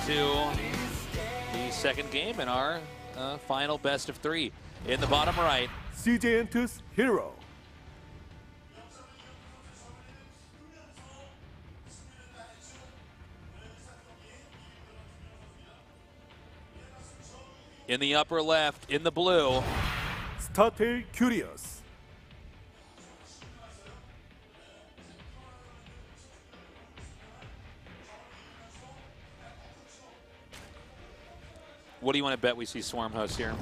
to the second game in our final best of 3. In the bottom right, CJNT's herO. in the upper left, in the blue, Curious. what do you want to bet we see Swarm Host here?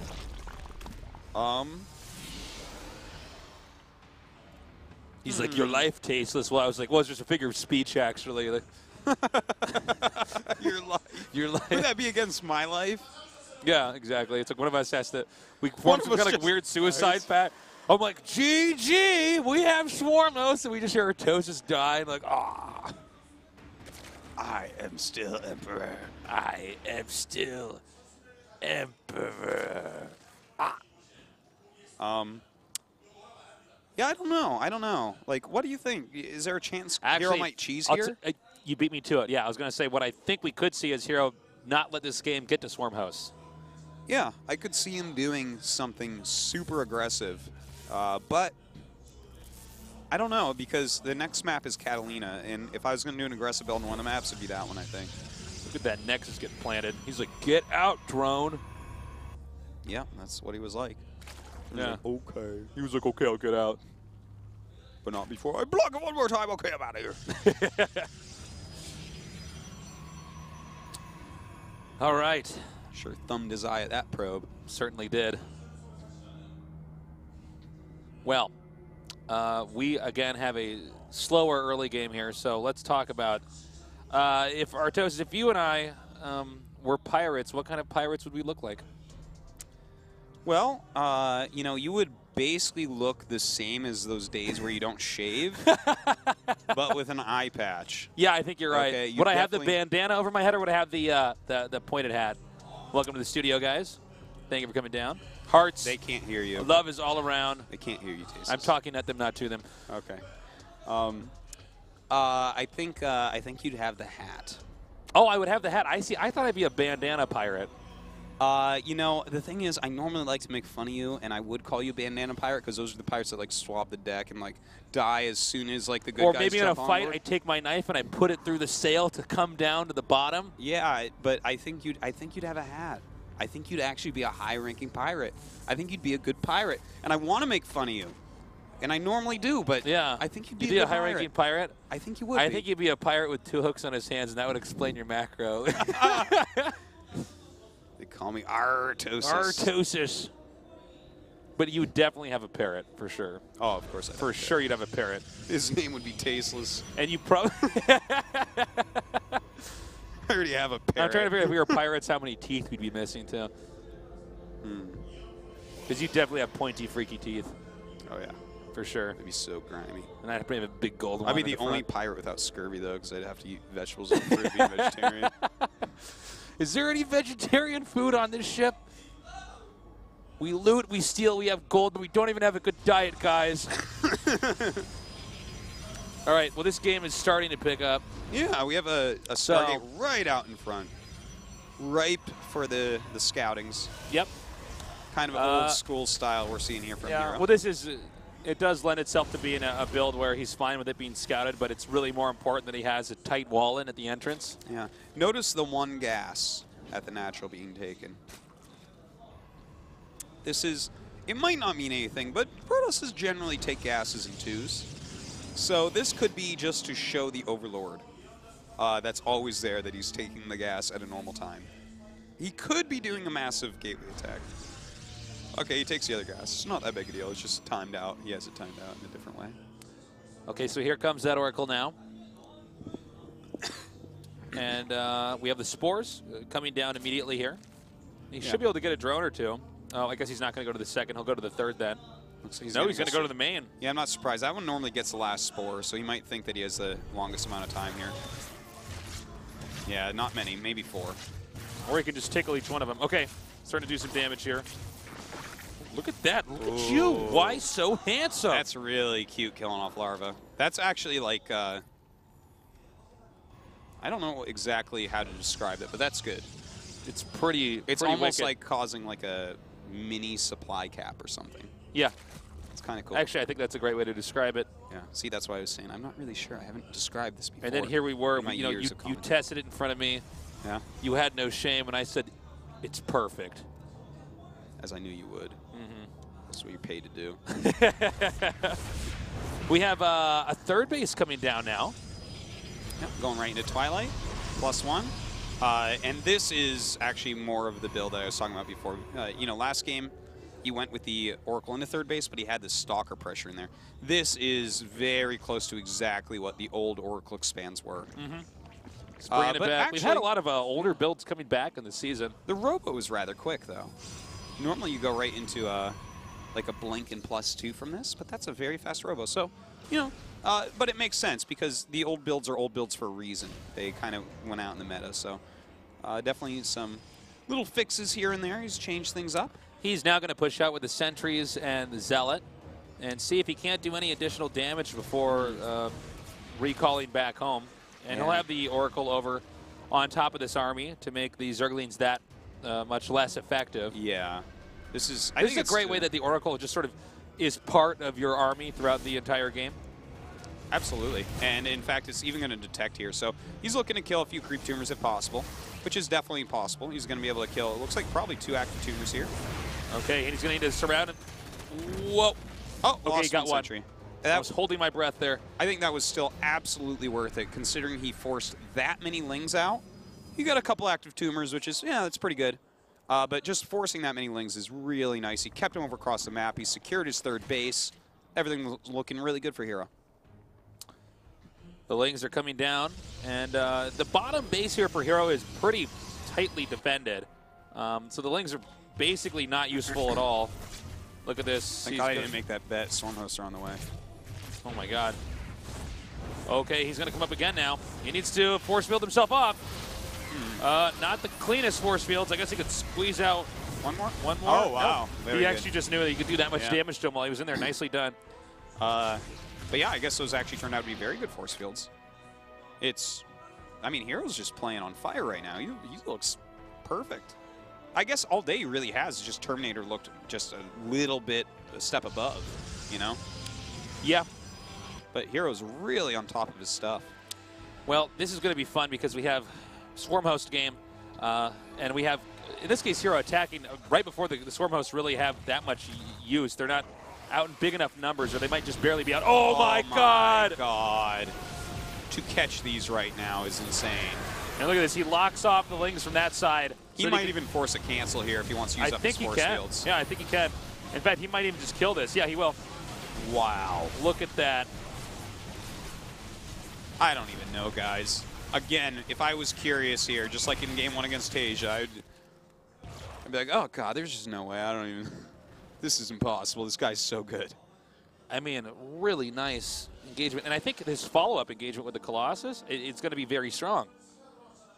He's like, your life tasteless. Well, I was like, well, it's just a figure of speech, actually. Like, Your life. your life. Would that be against my life? Yeah, exactly. It's like one of us has to, we form some kind of like weird suicide pact. I'm like, GG, we have Swarm Host, and we just hear our Tosis die, and like, ah. I am still Emperor. I am still Emperor. Ah. Yeah, I don't know. I don't know. Like, what do you think? Is there a chance Actually, herO might cheese here? You beat me to it. Yeah, I was going to say what I think we could see is herO not let this game get to Swarm Host. Yeah, I could see him doing something super aggressive. But I don't know, because the next map is Catalina, and if I was going to do an aggressive build on one of the maps, it'd be that one, I think. Look at that Nexus get planted. He's like, get out, drone. Yeah, that's what he was like. Yeah. Like, okay. He was like, okay, I'll get out. But not before I block it one more time. Okay, I'm out of here. All right. Sure thumbed his eye at that probe. Certainly did. Well, we again have a slower early game here, so let's talk about if Artosis, if you and I were pirates, what kind of pirates would we look like? Well, you know, you would basically look the same as those days where you don't shave, but with an eye patch. Yeah, I think you're right. Okay, Would I have the bandana over my head, or would I have the pointed hat? Welcome to the studio, guys. Thank you for coming down. Hearts. They can't hear you. Love is all around. They can't hear you, Tasis. I'm talking at them, not to them. Okay. I think you'd have the hat. Oh, I would have the hat. I see. I thought I'd be a bandana pirate. You know, the thing is, I normally like to make fun of you, and I would call you Bandana Pirate, because those are the pirates that, like, swab the deck and, like, die as soon as, like, the good guys jump on board. Or maybe in a fight, I take my knife and I put it through the sail to come down to the bottom. Yeah, but I think you'd have a hat. I think you'd actually be a high-ranking pirate. I think you'd be a good pirate, and I want to make fun of you. And I normally do, but yeah, I think you'd be a high-ranking pirate. I think you would. I think you'd be a pirate with 2 hooks on his hands, and that would explain your macro. They call me Artosis. Artosis. But you would definitely have a parrot, for sure. Oh, of course. For sure you'd have a parrot. His name would be Tasteless. And you probably... I already have a parrot. I'm trying to figure out if we were pirates, how many teeth we'd be missing, too. Because you definitely have pointy, freaky teeth. Oh, yeah. For sure. It'd be so grimy. And I'd probably have a big gold one. I'd be the only pirate without scurvy, though, because I'd have to eat vegetables and fruit being vegetarian. Is there any vegetarian food on this ship? We loot, we steal, we have gold, but we don't even have a good diet, guys. All right, well, this game is starting to pick up. Yeah, we have a Stargate right out in front. Ripe for the scoutings. Yep. Kind of old school style we're seeing here from herO. Well, this is... It does lend itself to being a build where he's fine with it being scouted, but it's really more important that he has a tight wall in at the entrance. Yeah. Notice the 1 gas at the natural being taken. This is, it might not mean anything, but Protosses generally take gases in 2s. So this could be just to show the Overlord that's always there that he's taking the gas at a normal time. He could be doing a massive gateway attack. Okay, he takes the other gas. It's not that big a deal. It's just timed out. He has it timed out in a different way. Okay, so here comes that Oracle now. And we have the Spores coming down immediately here. He should be able to get a drone or 2. Oh, I guess he's not going to go to the 2nd. He'll go to the 3rd then. He's going to go to the main. Yeah, I'm not surprised. That one normally gets the last Spore, so he might think that he has the longest amount of time here. Yeah, not many. Maybe 4. Or he can just tickle each one of them. Okay, starting to do some damage here. Look at that. Look at you. Why so handsome? That's really cute, killing off larva. That's actually like I don't know exactly how to describe it, but that's good. It's pretty. It's pretty almost wicked. like causing like a mini supply cap or something. Yeah. It's kind of cool. Actually, I think that's a great way to describe it. Yeah. See, that's why I was saying I'm not really sure. I haven't described this before. And then here we were. in my You know, years you of commenting. tested it in front of me. Yeah. You had no shame, and I said, "It's perfect." As I knew you would. That's what you're paid to do. We have a third base coming down now. Yep, going right into Twilight, +1. And this is actually more of the build that I was talking about before. You know, last game, he went with the Oracle into third base, but he had the Stalker pressure in there. This is very close to exactly what the old Oracle expands were. It's bringing it but back. We've had a lot of older builds coming back in the season. The Robo was rather quick, though. Normally you go right into like a blink and +2 from this, but that's a very fast Robo. So, you know, but it makes sense because the old builds are old builds for a reason. They kind of went out in the meta, so definitely some little fixes here and there. He's changed things up. He's now going to push out with the Sentries and the Zealot and see if he can't do any additional damage before recalling back home. And he'll have the Oracle over on top of this army to make the Zerglings that much less effective. Yeah. This is a great way that the Oracle just sort of is part of your army throughout the entire game. Absolutely. And in fact, it's even going to detect here. So he's looking to kill a few creep tumors if possible, which is definitely possible. He's going to be able to kill, it looks like probably 2 active tumors here. Okay, and he's going to need to surround it. Whoa. Oh, okay, he got one. Sentry. I was holding my breath there. I think that was still absolutely worth it, considering he forced that many Lings out. You got a couple active tumors, which is, yeah, that's pretty good. But just forcing that many Lings is really nice. He kept him over across the map. He secured his third base. Everything was looking really good for herO. The Lings are coming down, and the bottom base here for herO is pretty tightly defended. So the Lings are basically not useful at all. Look at this. Thank God I didn't make that bet. Stormhosts are on the way. Oh my God. Okay, he's going to come up again now. He needs to force field himself off. Not the cleanest force fields. I guess he could squeeze out one more. Oh, wow. Nope. He actually just knew that he could do that much damage to him while he was in there. Nicely done. But yeah, I guess those actually turned out to be very good force fields. I mean, herO's just playing on fire right now. He looks perfect. I guess all day he really has just Terminator looked just a little bit a step above, you know? Yeah. But herO's really on top of his stuff. Well, this is going to be fun because we have Swarm Host game, and we have, in this case, herO attacking right before the Swarm Hosts really have that much use. They're not out in big enough numbers, or they might just barely be out. Oh my God! To catch these right now is insane. And look at this. He locks off the Lings from that side. He might even force a cancel here if he wants to use up his force fields. Yeah, I think he can. In fact, he might even just kill this. Yeah, he will. Wow. Look at that. I don't even know, guys. Again, if I was curious here, just like in Game 1 against Tasia, I'd be like, oh, God, there's just no way. I don't even... This is impossible. This guy's so good. I mean, really nice engagement. And I think his follow-up engagement with the Colossus, it's going to be very strong.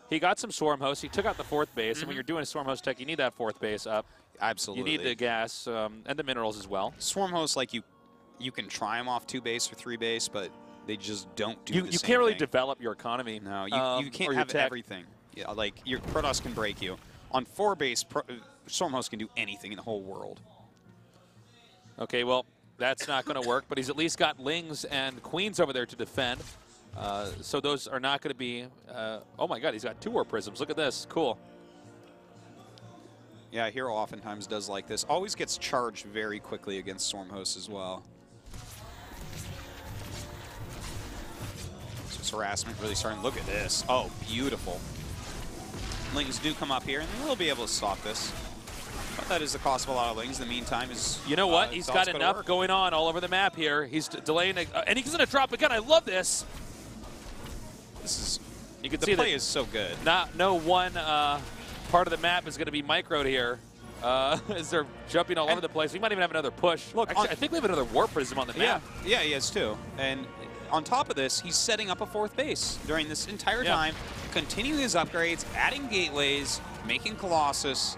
He got some Swarm Hosts. He took out the fourth base. And when you're doing a Swarm Host tech, you need that fourth base up. Absolutely. You need the gas and the minerals as well. Swarm Hosts, like, you can try them off 2 base or 3 base, but they just don't do the same You can't really thing. develop your economy. No, you can't have everything. Yeah, like, your Protoss can break you. On 4 base, Swarm Host can do anything in the whole world. Okay, well, that's not going to work, but he's at least got Lings and Queens over there to defend. So those are not going to be... oh, my God, he's got 2 War Prisms. Look at this. Cool. Yeah, herO oftentimes does like this. Always gets charged very quickly against Swarm Hosts as well. So it's harassment really starting. Look at this. Oh, beautiful. Lings do come up here, and they'll be able to stop this. But that is the cost of a lot of Lings. In the meantime, is you know what? He's got enough going on all over the map here. He's delaying, and he's going to drop again. I love this. This is, you can the see play is so good. No one part of the map is going to be microed here. As they're jumping all over the place. We might even have another push. Look, actually, I think we have another War Prism on the map. Yeah, he has 2. And on top of this, he's setting up a 4th base during this entire time, continuing his upgrades, adding gateways, making Colossus.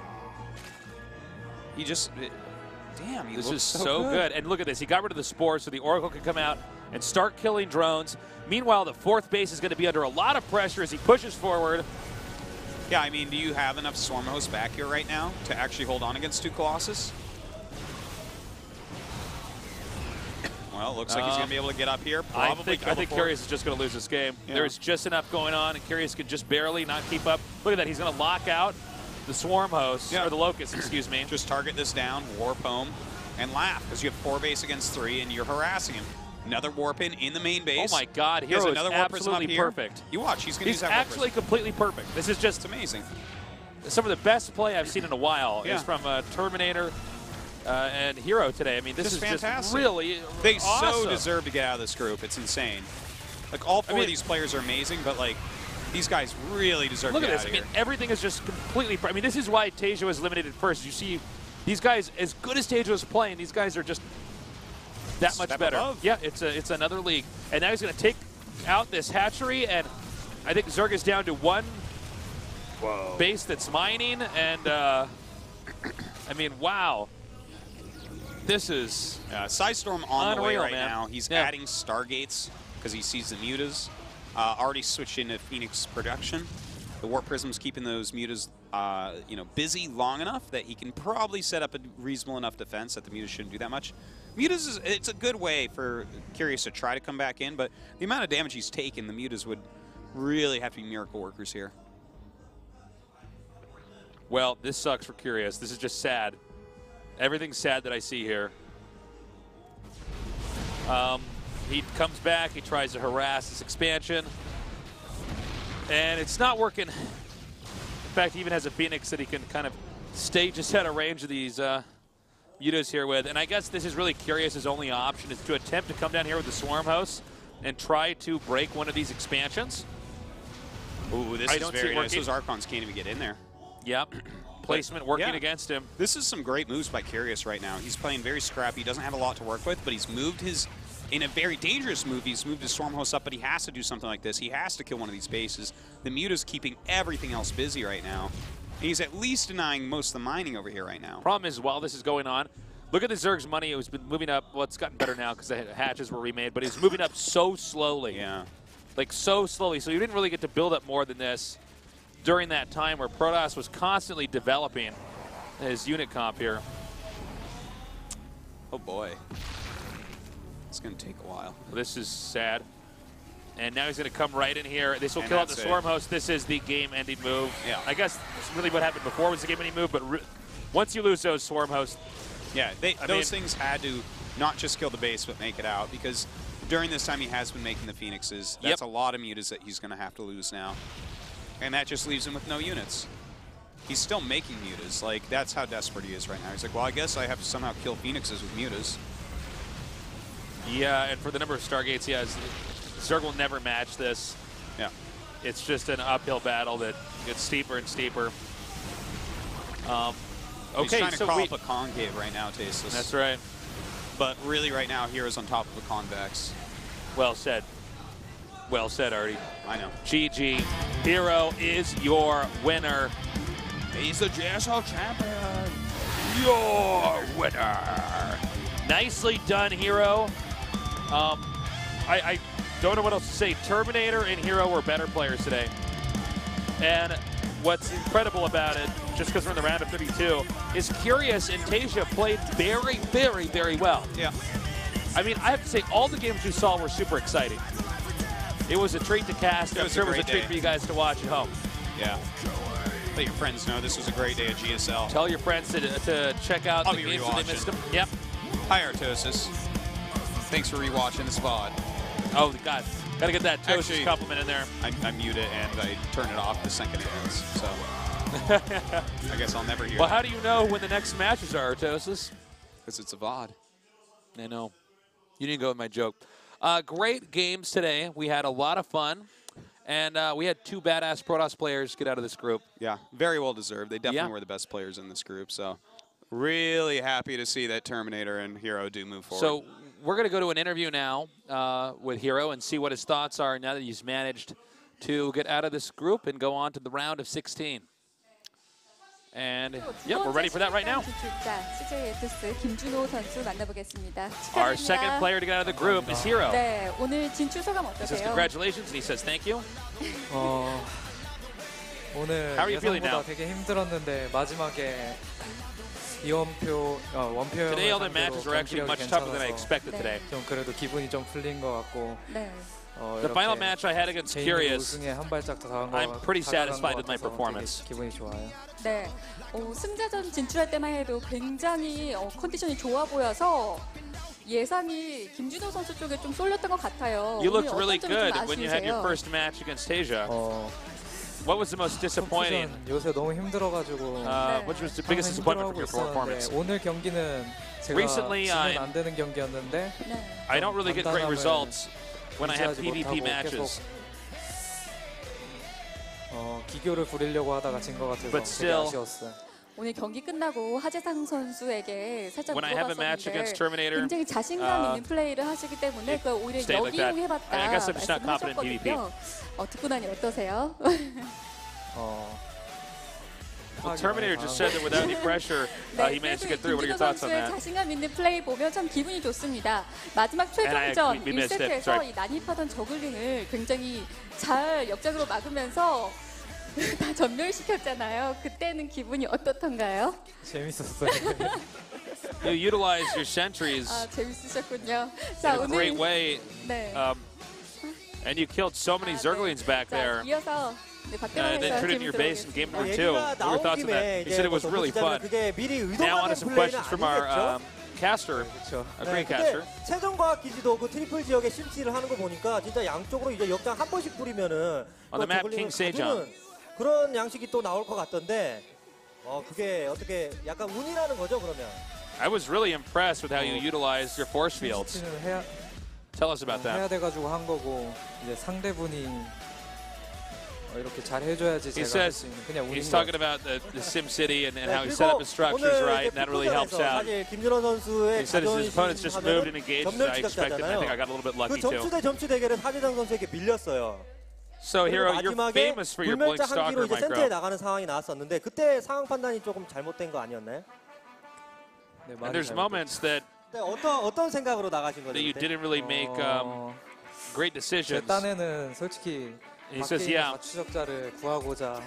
He just, damn, he looks is so good. And look at this. He got rid of the spores so the Oracle can come out and start killing drones. Meanwhile, the fourth base is going to be under a lot of pressure as he pushes forward. Yeah, I mean, do you have enough Swarm hosts back here right now to actually hold on against 2 Colossus? Well, looks like he's going to be able to get up here. Probably I think Curious is just going to lose this game. Yeah. There's just enough going on, and Curious could just barely not keep up. Look at that. He's going to lock out the Swarm host, or the Locust, excuse me. Just target this down, warp home, and laugh, because you have 4 base against 3, and you're harassing him. Another warp in the main base. Oh my God, herO is absolutely up perfect. You watch, he's going to use that warp actually completely perfect. This is just amazing. Some of the best play I've seen in a while is from Terminator and herO today. I mean, this is fantastic. Just really They awesome. so deserve to get out of this group. It's insane. Like, all 4 of these players are amazing, but, like, these guys really deserve to get out of here. Look at this. I mean, everything is just completely... I mean, this is why Teja was eliminated first. You see, these guys, as good as Teja was playing, these guys are just that much better. Above. Yeah, it's another league. And now he's going to take out this hatchery, and I think Zerg is down to 1 base that's mining, and I mean, wow. This is Psystorm on the way right man. now. He's adding Stargates because he sees the mutas. Already switched into Phoenix production. The Warp Prism's keeping those mutas you know, busy long enough that he can probably set up a reasonable enough defense that the mutas shouldn't do that much. Mutas, it's a good way for Curious to try to come back in, but the amount of damage he's taken, the mutas would really have to be miracle workers here. Well, this sucks for Curious. This is just sad. Everything's sad that I see here. He comes back, he tries to harass this expansion, and it's not working. In fact, he even has a Phoenix that he can kind of stay just out of range of these mutas here with. And I guess this is really Curious's only option, is to attempt to come down here with the Swarm host and try to break one of these expansions. Ooh, this is very nice. Those Archons can't even get in there. Yep. Placement working against him. This is some great moves by Curious right now. He's playing very scrappy. He doesn't have a lot to work with, but he's moved his, in a very dangerous move, he's moved his Swarm host up, but he has to do something like this. He has to kill one of these bases. The Muta's keeping everything else busy right now. And he's at least denying most of the mining over here right now. Problem is, while this is going on, look at the Zerg's money. It's been moving up. Well, it's gotten better now because the hatches were remade, but it's moving up so slowly. Yeah. Like, so slowly. So you didn't really get to build up more than this during that time where Protoss was constantly developing his unit comp here. Oh boy. It's going to take a while. This is sad. And now he's going to come right in here. This will kill out the Swarm host. This is the game-ending move. Yeah. I guess really what happened before was the game-ending move, but once you lose those Swarm hosts... Yeah, those things had to not just kill the base, but make it out, because during this time he has been making the Phoenixes. That's a lot of mutas that he's going to have to lose now. And that just leaves him with no units. He's still making mutas. Like, that's how desperate he is right now. He's like, well, I guess I have to somehow kill Phoenixes with mutas. Yeah, and for the number of Stargates he has, Zerg will never match this. Yeah. It's just an uphill battle that gets steeper and steeper. He's trying to crawl up a concave right now, Tasteless. That's right. But really right now, hero's on top of a convex. Well said. Well said, Artie. I know. GG. herO is your winner. He's the GSL champion. Your winner. Nicely done, herO. I don't know what else to say. Terminator and herO were better players today. And what's incredible about it, just because we're in the round of 32, is Curious and Teja played very, very, very well. Yeah. I mean, I have to say, all the games we saw were super exciting. It was a treat to cast. I'm sure it was a treat for you guys to watch at home. Yeah. Let your friends know this was a great day at GSL. Tell your friends to check out the games if they missed them. Yep. Hi, Artosis. Thanks for rewatching the spot. Oh, God. Got to get that Tosis compliment in there. I mute it and I turn it off the second it ends, so I guess I'll never hear Well, how do you know when the next matches are, Tosis? Because it's a VOD. I know. You didn't go with my joke. Great games today. We had a lot of fun. And we had 2 badass Protoss players get out of this group. Yeah, very well deserved. They definitely were the best players in this group. So really happy to see that Terminator and herO do move forward. So we're going to go to an interview now with herO and see what his thoughts are now that he's managed to get out of this group and go on to the round of 16. And yeah, we're ready for that right now. 진출자 CJ 에투스 김준호 선수 만나보겠습니다. Our 축하드립니다. second player to get out of the group is herO. 네, 오늘 진출 소감 He says 어떠세요? congratulations and he says thank you. 오늘 How are you feeling now? 예상보다 되게 힘들었는데 마지막에 원표 Today all the matches were actually much tougher than I expected today. 좀 그래도 기분이 좀 풀린 것 같고 네. The final match I had against Curious, 우승에 한 발짝 더 다가간 I'm pretty satisfied with my 되게 performance. 기분이 좋아요. 네, 승자전 진출할 때만 해도 굉장히 컨디션이 좋아 보여서 예상이 김준호 선수 쪽에 좀 쏠렸던 것 같아요. You looked 오늘 really 어떤 점이 좀 good when you had your 아쉬우세요? first match against Asia. What was the most disappointing? 전 요새 너무 힘들어가지고 Which was the biggest disappointment from your performance? 오늘 경기는 제가 Recently, 지면 안 되는 경기였는데 네. I don't really get great 단단함을 results when I have 유지하지 PvP 못하고 matches. 기교를 부리려고 하다가 진 것 같아서 But 되게 still, 아쉬웠어요. 오늘 경기 끝나고 하재상 선수에게 살짝 when I have a match against 물어봤었는데 Terminator, 굉장히 자신감 있는 플레이를 하시기 때문에 그걸 오히려 stayed like that. 역이용해봤다 I guess I'm just not confident in 말씀하셨거든요. 듣고 나니 어떠세요? Well, Terminator just said that without any pressure, he managed to get through. What are your thoughts on 선수의 that? 자신감 있는 플레이 보면 참 기분이 좋습니다. 마지막 최종전 we missed it. 1세트에서 Sorry. 이 난입하던 저글링을 굉장히 잘 역작으로 막으면서 다 전멸시켰잖아요. 그때는 기분이 어떻던가요? 재밌었어요. You utilize your sentries 재밌으셨군요. in 자, a great way, 네. and you killed so many Zerglings back 자, there. 이어서 네, 박대원 And then 해설 turned it in your base in game number 2. What 얘기가 were your 나온 thoughts on that? 김에 He said it was really fun. 그게 미리 Now on to 의도하는 some 플레이는 questions from our 아니겠죠? caster, 그렇죠. a green 근데 caster. 최종과학 기지도 그 트리플 지역에 심취를 하는 거 보니까 진짜 양쪽으로 이제 역장 한 번씩 뿌리면은 On the map, 저글링을 King Sejong. 가두는 그런 양식이 또 나올 것 같던데 그게 어떻게 약간 운이라는 거죠 그러면? I was really impressed with how you utilized your force fields. 스위치는 해야 Tell us about 해야 that. 돼가지고 한 거고 이제 상대분이 이렇게 잘 해줘야지 He 제가 할 says 수 있는 그냥 운인 he's 것 talking about the Sim City and 네, how he set up 그리고 his structures 오늘 right, 이제 and that really helps out. 사실 김준호 선수의 He said his opponents just moved and engaged as I expected, and I think I 전멸 got a little bit 그 lucky 점수 too. 대 점수 대결은 하재상 선수에게 밀렸어요. So 그리고 herO, you're 마지막에 famous for your Blink 불멸자 한 Stalker 기로 이제 센터에 micro. 나가는 상황이 나왔었는데 그때 상황 판단이 조금 잘못된 거 아니었나요? 네, And there's moments that 네, 어떤 생각으로 나가신 거죠? you 그때? didn't really make great 제 decisions. 딴에는 솔직히 He 밖에 says, 있는 yeah. 추적자를 구하고자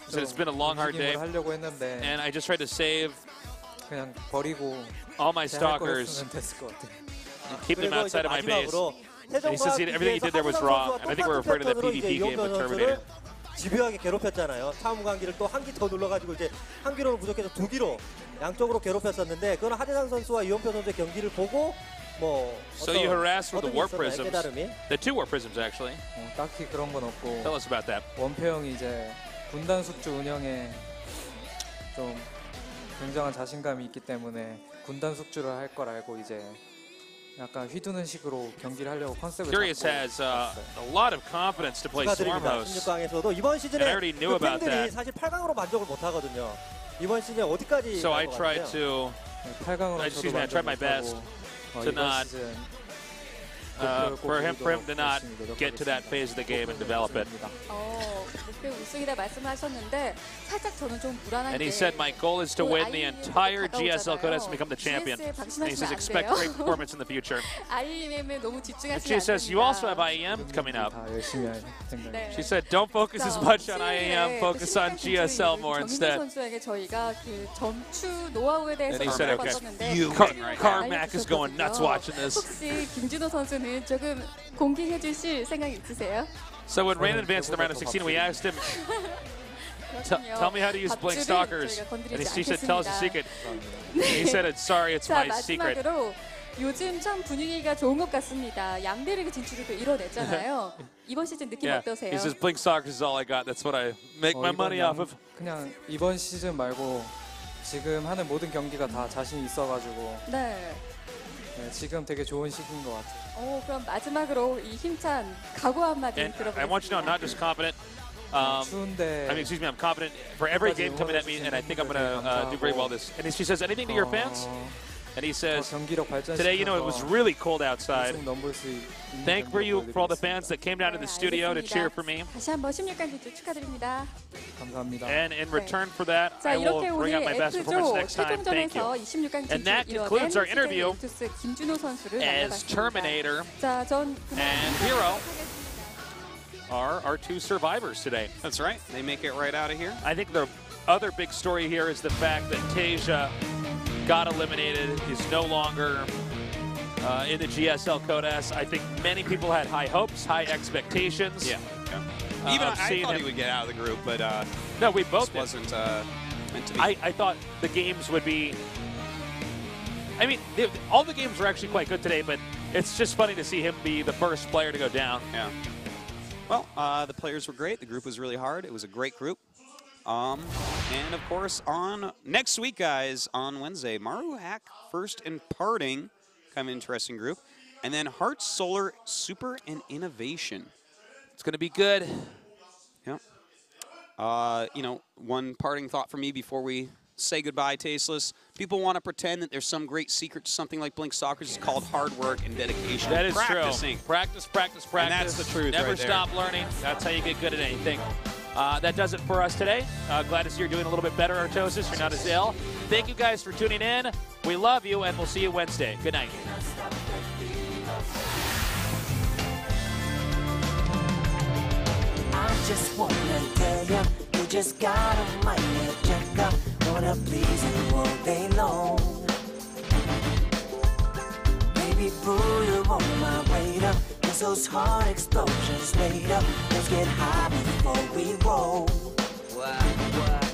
He said it's been a long, hard day, 움직임을 하려고 했는데 and I just tried to save 그냥 버리고 all my 제 할 stalkers, 거였으면 됐을 것 같아요. keep them 그리고 outside of my base. 마지막으로 And he says everything he did there was wrong, and I think we're referring to the PvP game with Terminator. 집요하게 괴롭혔잖아요. 차무관기를 또 한 기 더 눌러가지고 이제 한 기로는 부족해서 두 기로 양쪽으로 괴롭혔었는데 그건 하재상 선수와 이원표 선수의 경기를 보고 뭐 So you harassed with the 어떤 게 warp 있었나요? prisms, 깨달음이? the 2 warp prisms actually. 딱히 그런 건 없고 Tell us about that. 원표 형이 이제 군단 숙주 운영에 좀 굉장한 자신감이 있기 때문에 군단 숙주를 할 걸 알고 이제 약간 휘두는 식으로 경기를 하려고 컨셉을 Curious 잡고 has a lot of confidence to play Swarm 축하드립니다. Host. 16강에서도 이번 And I 시즌에 already knew 그 about 팀들이 that. 사실 8강으로 만족을 못 하거든요. 이번 시즌에 어디까지 So I 갈 것 tried 같아요? to 8강으로 excuse me, I tried my best to 이번 not 시즌 for him to not get to that phase of the game and develop it. 목표 우승이다 말씀하셨는데 살짝 저는 좀 불안한 And he 게 said, my goal is to win the entire GSL Code S and become the champion. And he says, expect great performance in the future. IEM에 너무 And 집중하시면 she 안 says, you also have 됩니다. IEM coming up. 다 열심히 할 생각. 네. She said, don't focus as much on IEM, focus on GSL more instead. 선수에게 저희가 그 점추 노하우에 대해서 And he said, okay, 물어봤었는데 Carmack is going nuts watching this. 혹시 김준호 선수는 조금 공개해 주실 생각 있으세요? So when Rain advanced in the round of 16, we asked him, tell me how to use Blink Stalkers. And she said, tell us a secret. He said, sorry, it's 자, my secret. 마지막으로 요즘 참 분위기가 좋은 것 같습니다. 양대리그 진출을 또 이뤄냈잖아요. 이번 시즌 느낌 Yeah, 어떠세요? he says, Blink Stalkers is all I got. That's what I make my money off of. 그냥 이번 시즌 말고 지금 하는 모든 경기가 다 자신 있어가지고 네. 네, 지금 되게 좋은 시기인 것 같아요. 그럼 마지막으로 이 힘찬 각오 한마디 And 들어보겠습니다. I want you to know, I'm not just confident. 추운데 I mean, excuse me, I'm confident for every game coming at me, and I think I'm going to do very well this. And she says, anything to your fans? And he 더 says, 경기력 today, you know, it was really cold outside. 우승 넘볼 수 있는 Thank for you 경기를 for all the 보여드리겠습니다. fans that came down to the studio to cheer for me. 다시 한번 16강 진출 축하드립니다. 감사합니다. And in return for that, 자, I will 이렇게 bring 우리 out my best performance F조 next time. Thank you. 최종전에서 26강 And that 진출 concludes our 이뤄낸 interview 유투스 김준호 선수를 As 만나봤습니다. Terminator 자, 전 and herO are our two survivors today. That's right. They make it right out of here. I think the other big story here is the fact that Tasia got eliminated, is no longer in the GSL Code S. I think many people had high hopes, high expectations. Yeah. Even I seeing thought him- he would get out of the group, but No, we this both did. wasn't meant to be. I thought the games would be... I mean, all the games were actually quite good today, but it's just funny to see him be the first player to go down. Yeah. Well, the players were great. The group was really hard. It was a great group. And of course, on next week, guys, on Wednesday, Maru Hack First and Parting, kind of an interesting group, and then Heart Solar Super and Innovation. It's going to be good. Yeah. You know, one parting thought for me before we say goodbye, Tasteless. People want to pretend that there's some great secret to something like Blink Soccer. It's called hard work and dedication. That is Practicing. true. Practice, practice, practice. And that's the truth Never right there. stop learning. That's how you get good at anything. That does it for us today. Glad to see you're doing a little bit better, Artosis. You're not as ill. Thank you guys for tuning in. We love you, and we'll see you Wednesday. Good night. I just wanna tell ya, you just got a mighty agenda. Wanna please you all day long. Baby boo, you're on my radar. 'Cause those heart explosions later. Let's get high before we roll. What?